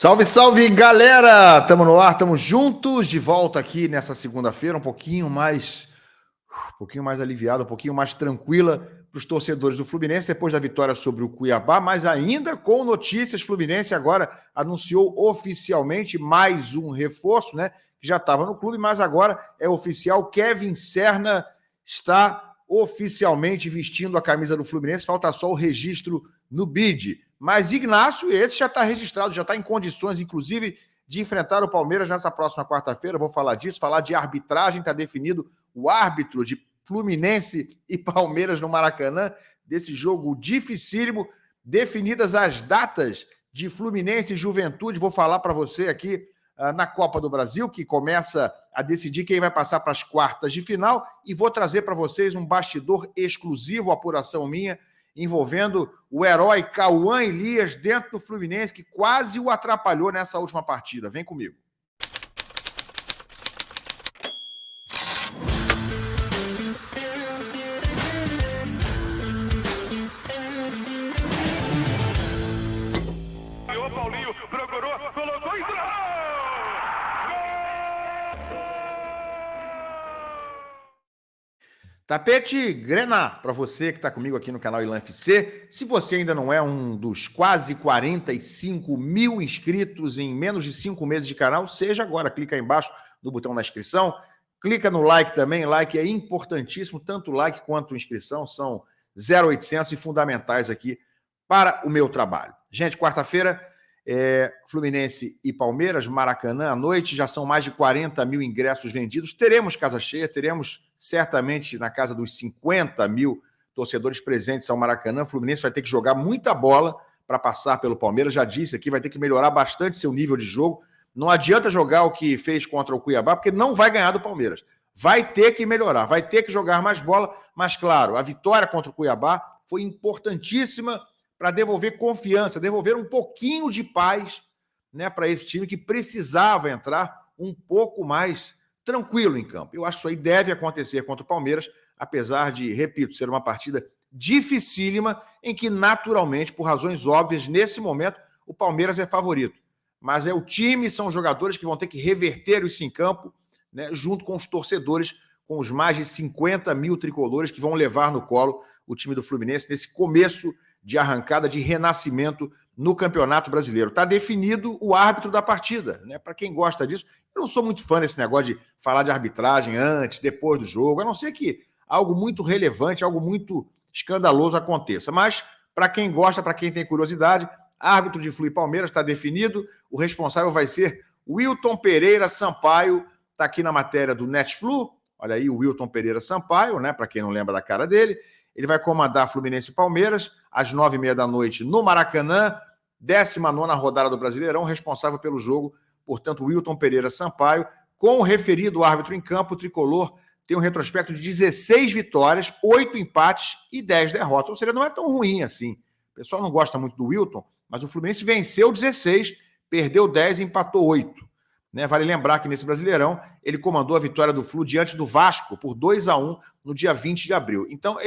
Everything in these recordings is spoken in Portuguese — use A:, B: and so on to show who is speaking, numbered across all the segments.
A: Salve, salve, galera! Tamo no ar, tamo juntos, de volta aqui nessa segunda-feira, um pouquinho mais aliviado, um pouquinho mais tranquila para os torcedores do Fluminense, depois da vitória sobre o Cuiabá, mas ainda com notícias. Fluminense agora anunciou oficialmente mais um reforço, né? Que já estava no clube, mas agora é oficial. Kevin Serna está oficialmente vestindo a camisa do Fluminense, falta só o registro no BID. Mas Ignacio, esse já está registrado, já está em condições, inclusive, de enfrentar o Palmeiras nessa próxima quarta-feira. Vou falar disso, falar de arbitragem. Está definido o árbitro de Fluminense e Palmeiras no Maracanã, desse jogo dificílimo. Definidas as datas de Fluminense e Juventude, vou falar para você aqui na Copa do Brasil, que começa a decidir quem vai passar para as quartas de final, e vou trazer para vocês um bastidor exclusivo, apuração minha, envolvendo o herói Cauã Elias dentro do Fluminense, que quase o atrapalhou nessa última partida. Vem comigo.
B: O Paulinho procurou, colocou e entrou!
A: Tapete Grená, para você que está comigo aqui no canal Ilan FC. Se você ainda não é um dos quase 45 mil inscritos em menos de 5 meses de canal, seja agora. Clica aí embaixo no botão da inscrição. Clica no like também. Like é importantíssimo, tanto like quanto inscrição. São 0800 e fundamentais aqui para o meu trabalho. Gente, quarta-feira, Fluminense e Palmeiras, Maracanã à noite. Já são mais de 40 mil ingressos vendidos. Teremos casa cheia, teremos certamente na casa dos 50 mil torcedores presentes ao Maracanã. O Fluminense vai ter que jogar muita bola para passar pelo Palmeiras. Já disse aqui, vai ter que melhorar bastante seu nível de jogo. Não adianta jogar o que fez contra o Cuiabá, porque não vai ganhar do Palmeiras. Vai ter que melhorar, vai ter que jogar mais bola. Mas, claro, a vitória contra o Cuiabá foi importantíssima para devolver confiança, devolver um pouquinho de paz, né, para esse time que precisava entrar um pouco mais tranquilo em campo. Eu acho que isso aí deve acontecer contra o Palmeiras, apesar de, repito, ser uma partida dificílima, em que, naturalmente, por razões óbvias, nesse momento, o Palmeiras é favorito. Mas é o time, são os jogadores que vão ter que reverter isso em campo, né, junto com os torcedores, com os mais de 50 mil tricolores que vão levar no colo o time do Fluminense nesse começo de arrancada, de renascimento no Campeonato Brasileiro. Está definido o árbitro da partida, né? Para quem gosta disso, eu não sou muito fã desse negócio de falar de arbitragem antes, depois do jogo, a não ser que algo muito relevante, algo muito escandaloso aconteça. Mas, para quem gosta, para quem tem curiosidade, árbitro de Flu e Palmeiras está definido, o responsável vai ser Wilton Pereira Sampaio, está aqui na matéria do Netflu, olha aí o Wilton Pereira Sampaio, né? Para quem não lembra da cara dele, ele vai comandar Fluminense e Palmeiras às 9h30 da noite no Maracanã, 19ª rodada do Brasileirão, responsável pelo jogo, portanto, Wilton Pereira Sampaio. Com o referido árbitro em campo, o tricolor tem um retrospecto de 16 vitórias, 8 empates e 10 derrotas. Ou seja, não é tão ruim assim. O pessoal não gosta muito do Wilton, mas o Fluminense venceu 16, perdeu 10 e empatou 8. Né? Vale lembrar que nesse Brasileirão ele comandou a vitória do Flu diante do Vasco por 2-1 no dia 20 de abril. Então,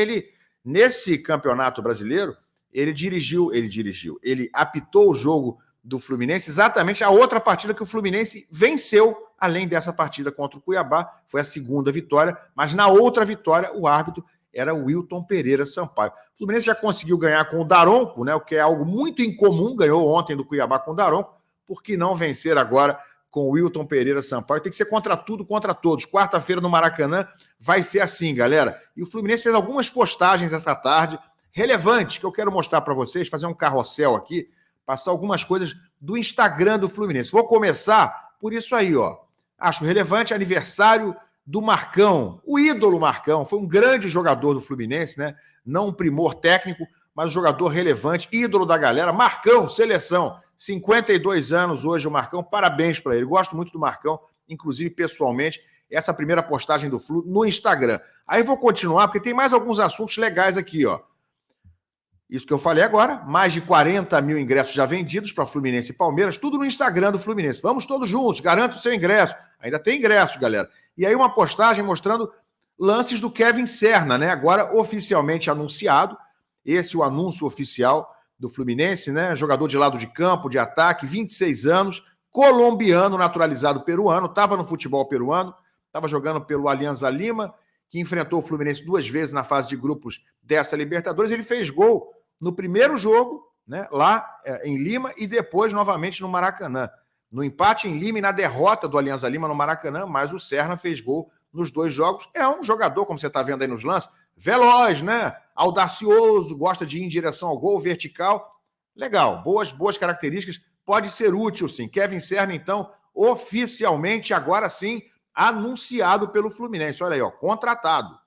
A: nesse Campeonato Brasileiro, ele apitou o jogo do Fluminense, exatamente a outra partida que o Fluminense venceu, além dessa partida contra o Cuiabá, foi a segunda vitória, mas na outra vitória o árbitro era o Wilton Pereira Sampaio. O Fluminense já conseguiu ganhar com o Daronco, né, o que é algo muito incomum, ganhou ontem do Cuiabá com o Daronco, por que não vencer agora com o Wilton Pereira Sampaio? Tem que ser contra tudo, contra todos. Quarta-feira no Maracanã vai ser assim, galera. E o Fluminense fez algumas postagens essa tarde, relevantes, que eu quero mostrar para vocês, fazer um carrossel aqui, passar algumas coisas do Instagram do Fluminense. Vou começar por isso aí, ó. Acho relevante, aniversário do Marcão, o ídolo Marcão, foi um grande jogador do Fluminense, né? Não um primor técnico, mas um jogador relevante, ídolo da galera. Marcão, seleção, 52 anos hoje o Marcão, parabéns para ele. Gosto muito do Marcão, inclusive pessoalmente. Essa primeira postagem do Flu no Instagram. Aí vou continuar, porque tem mais alguns assuntos legais aqui, ó. Isso que eu falei agora, mais de 40 mil ingressos já vendidos para Fluminense e Palmeiras, tudo no Instagram do Fluminense. Vamos todos juntos, garanta o seu ingresso. Ainda tem ingresso, galera. E aí uma postagem mostrando lances do Kevin Serna, né? Agora oficialmente anunciado. Esse é o anúncio oficial do Fluminense, né? Jogador de lado de campo, de ataque, 26 anos, colombiano, naturalizado peruano, estava no futebol peruano, estava jogando pelo Alianza Lima, que enfrentou o Fluminense 2 vezes na fase de grupos dessa Libertadores. Ele fez gol no primeiro jogo, né, lá em Lima, e depois novamente no Maracanã. No empate em Lima e na derrota do Alianza Lima no Maracanã, mas o Serna fez gol nos 2 jogos. É um jogador, como você está vendo aí nos lances, veloz, né? Audacioso, gosta de ir em direção ao gol, vertical. Legal, boas características. Pode ser útil, sim. Kevin Serna, então, oficialmente, agora sim, anunciado pelo Fluminense. Olha aí, ó, contratado.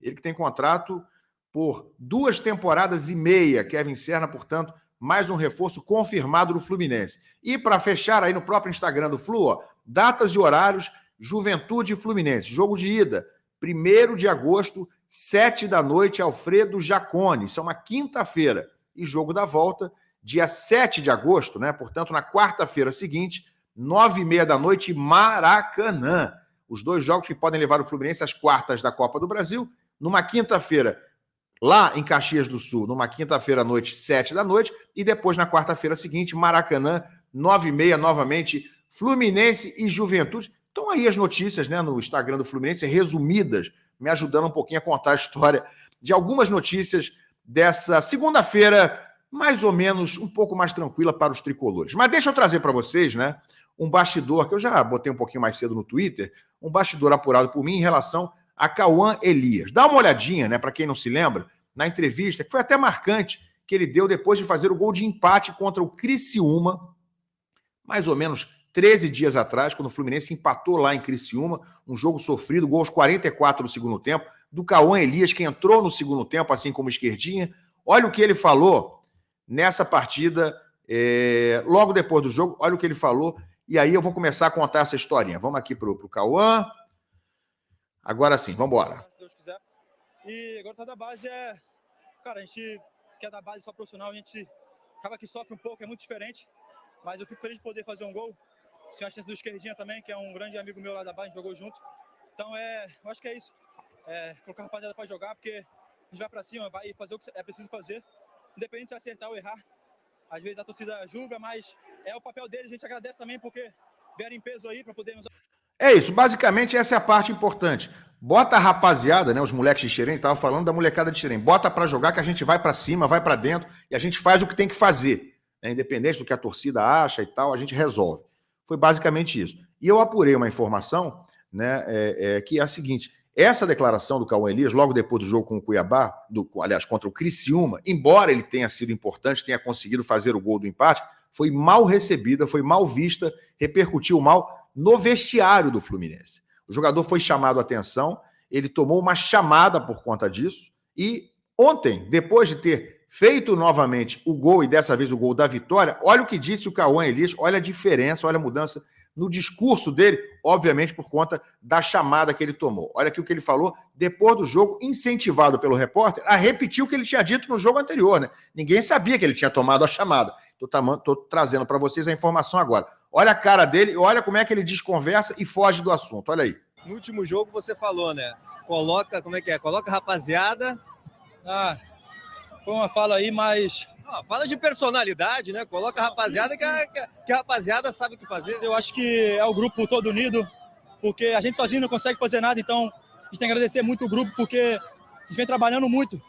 A: Ele que tem contrato por 2 temporadas e meia. Kevin Serna, portanto, mais um reforço confirmado do Fluminense. E para fechar aí no próprio Instagram do Flu, ó, datas e horários, Juventude e Fluminense. Jogo de ida, 1º de agosto, 7 da noite, Alfredo Jaconi. Isso é uma quinta-feira. E jogo da volta, dia 7 de agosto, né? Portanto, na quarta-feira seguinte, 9h30 da noite, Maracanã. Os 2 jogos que podem levar o Fluminense às quartas da Copa do Brasil. Numa quinta-feira, lá em Caxias do Sul, numa quinta-feira à noite, 7 da noite. E depois, na quarta-feira seguinte, Maracanã, 9h30, novamente, Fluminense e Juventude. Estão aí as notícias, né, no Instagram do Fluminense, resumidas, me ajudando um pouquinho a contar a história de algumas notícias dessa segunda-feira, mais ou menos um pouco mais tranquila para os tricolores. Mas deixa eu trazer para vocês, né, um bastidor que eu já botei um pouquinho mais cedo no Twitter, um bastidor apurado por mim em relação a Cauã Elias. Dá uma olhadinha, né, para quem não se lembra, na entrevista, que foi até marcante, que ele deu depois de fazer o gol de empate contra o Criciúma, mais ou menos 13 dias atrás, quando o Fluminense empatou lá em Criciúma, um jogo sofrido, gol aos 44 do segundo tempo, do Cauã Elias, que entrou no segundo tempo, assim como esquerdinha. Olha o que ele falou nessa partida, logo depois do jogo, olha o que ele falou, e aí eu vou começar a contar essa historinha. Vamos aqui pro Cauã. Agora sim, vamos embora.
C: Se Deus quiser. E agora tá da base Cara, a gente quer da base só profissional, a gente acaba que sofre um pouco, é muito diferente, mas eu fico feliz de poder fazer um gol. Tem a chance do Esquerdinha também, que é um grande amigo meu lá da base, a gente jogou junto. Então, eu acho que é isso. Colocar a rapaziada para jogar, porque a gente vai para cima, vai fazer o que é preciso fazer, independente se acertar ou errar. Às vezes a torcida julga, mas é o papel dele, a gente agradece também, porque vieram em peso aí para poder nos...
A: É isso, basicamente essa é a parte importante. Bota a rapaziada, né, os moleques de Xerém, estava falando da molecada de Xerém, bota para jogar que a gente vai para cima, vai para dentro e a gente faz o que tem que fazer, né, independente do que a torcida acha e tal, a gente resolve. Foi basicamente isso. E eu apurei uma informação, né, que é a seguinte: essa declaração do Cauã Elias, logo depois do jogo com o Cuiabá, aliás, contra o Criciúma, embora ele tenha sido importante, tenha conseguido fazer o gol do empate, foi mal recebida, foi mal vista, repercutiu mal no vestiário do Fluminense. O jogador foi chamado a atenção, ele tomou uma chamada por conta disso, e ontem, depois de ter feito novamente o gol, e dessa vez o gol da vitória, olha o que disse o Cauã Elias, olha a diferença, olha a mudança no discurso dele, obviamente por conta da chamada que ele tomou. Olha aqui o que ele falou depois do jogo, incentivado pelo repórter a repetir o que ele tinha dito no jogo anterior, né? Ninguém sabia que ele tinha tomado a chamada. Estou trazendo para vocês a informação agora. Olha a cara dele, olha como é que ele desconversa e foge do assunto, olha aí.
D: No último jogo você falou, né? Coloca, como é que é? Coloca a rapaziada.
C: Foi uma fala aí, mas...
D: Fala de personalidade, né? Coloca a rapaziada, que a rapaziada sabe o que fazer.
C: Eu acho que é o grupo todo unido, porque a gente sozinho não consegue fazer nada, então a gente tem que agradecer muito o grupo, porque a gente vem trabalhando muito.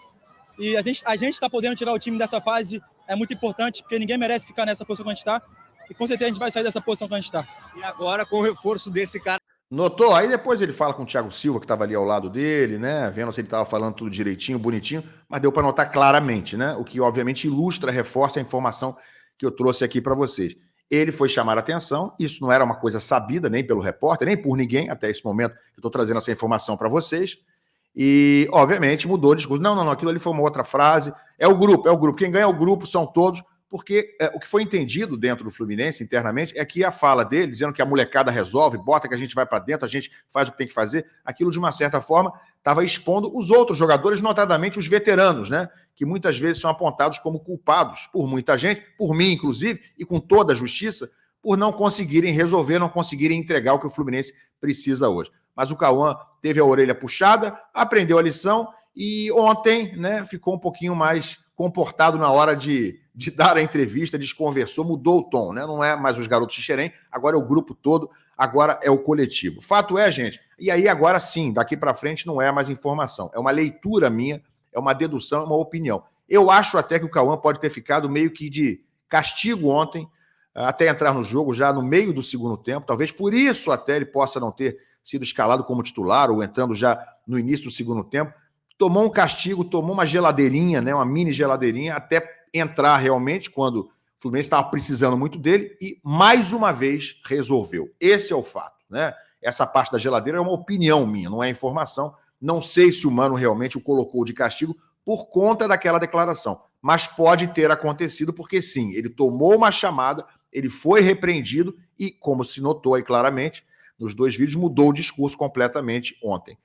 C: E a gente está podendo tirar o time dessa fase, é muito importante, porque ninguém merece ficar nessa posição que a gente está. E com certeza a gente vai sair dessa posição que a gente está.
D: E agora com o reforço desse cara.
A: Notou? Aí depois ele fala com o Thiago Silva, que estava ali ao lado dele, né? Vendo se ele estava falando tudo direitinho, bonitinho, mas deu para notar claramente, né? O que obviamente ilustra, reforça a informação que eu trouxe aqui para vocês. Ele foi chamar a atenção, isso não era uma coisa sabida nem pelo repórter, nem por ninguém, até esse momento que eu estou trazendo essa informação para vocês. E, obviamente, mudou o discurso. Não, aquilo ali foi uma outra frase. É o grupo. Quem ganha é o grupo, são todos. Porque o que foi entendido dentro do Fluminense, internamente, é que a fala dele, dizendo que a molecada resolve, bota que a gente vai para dentro, a gente faz o que tem que fazer, aquilo, de uma certa forma, estava expondo os outros jogadores, notadamente os veteranos, né? Que muitas vezes são apontados como culpados por muita gente, por mim, inclusive, e com toda a justiça, por não conseguirem resolver, não conseguirem entregar o que o Fluminense precisa hoje. Mas o Cauã teve a orelha puxada, aprendeu a lição e ontem, né, ficou um pouquinho mais comportado na hora de dar a entrevista, desconversou, mudou o tom, né? Não é mais os garotos de Xerém, agora é o grupo todo, agora é o coletivo. Fato é, gente, e aí agora sim, daqui para frente não é mais informação, é uma leitura minha, é uma dedução, é uma opinião. Eu acho até que o Cauã pode ter ficado meio que de castigo ontem, até entrar no jogo já no meio do segundo tempo, talvez por isso até ele possa não ter sido escalado como titular ou entrando já no início do segundo tempo. Tomou um castigo, tomou uma geladeirinha, né, uma mini geladeirinha, até entrar realmente quando o Fluminense estava precisando muito dele e, mais uma vez, resolveu. Esse é o fato, né? Essa parte da geladeira é uma opinião minha, não é informação. Não sei se o Mano realmente o colocou de castigo por conta daquela declaração, mas pode ter acontecido porque, sim, ele tomou uma chamada, ele foi repreendido e, como se notou aí claramente, nos 2 vídeos, mudou o discurso completamente ontem.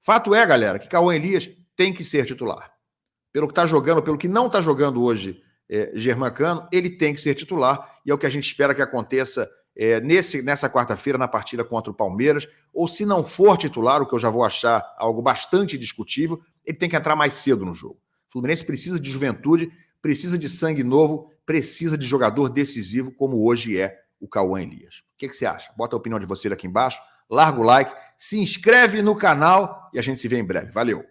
A: Fato é, galera, que Cauã Elias tem que ser titular. Pelo que está jogando, pelo que não está jogando hoje Germancano, ele tem que ser titular e é o que a gente espera que aconteça nessa quarta-feira na partida contra o Palmeiras, ou se não for titular, o que eu já vou achar algo bastante discutível, ele tem que entrar mais cedo no jogo. O Fluminense precisa de juventude, precisa de sangue novo, precisa de jogador decisivo como hoje é o Cauã Elias. O que você acha? Bota a opinião de vocês aqui embaixo, larga o like, se inscreve no canal e a gente se vê em breve. Valeu!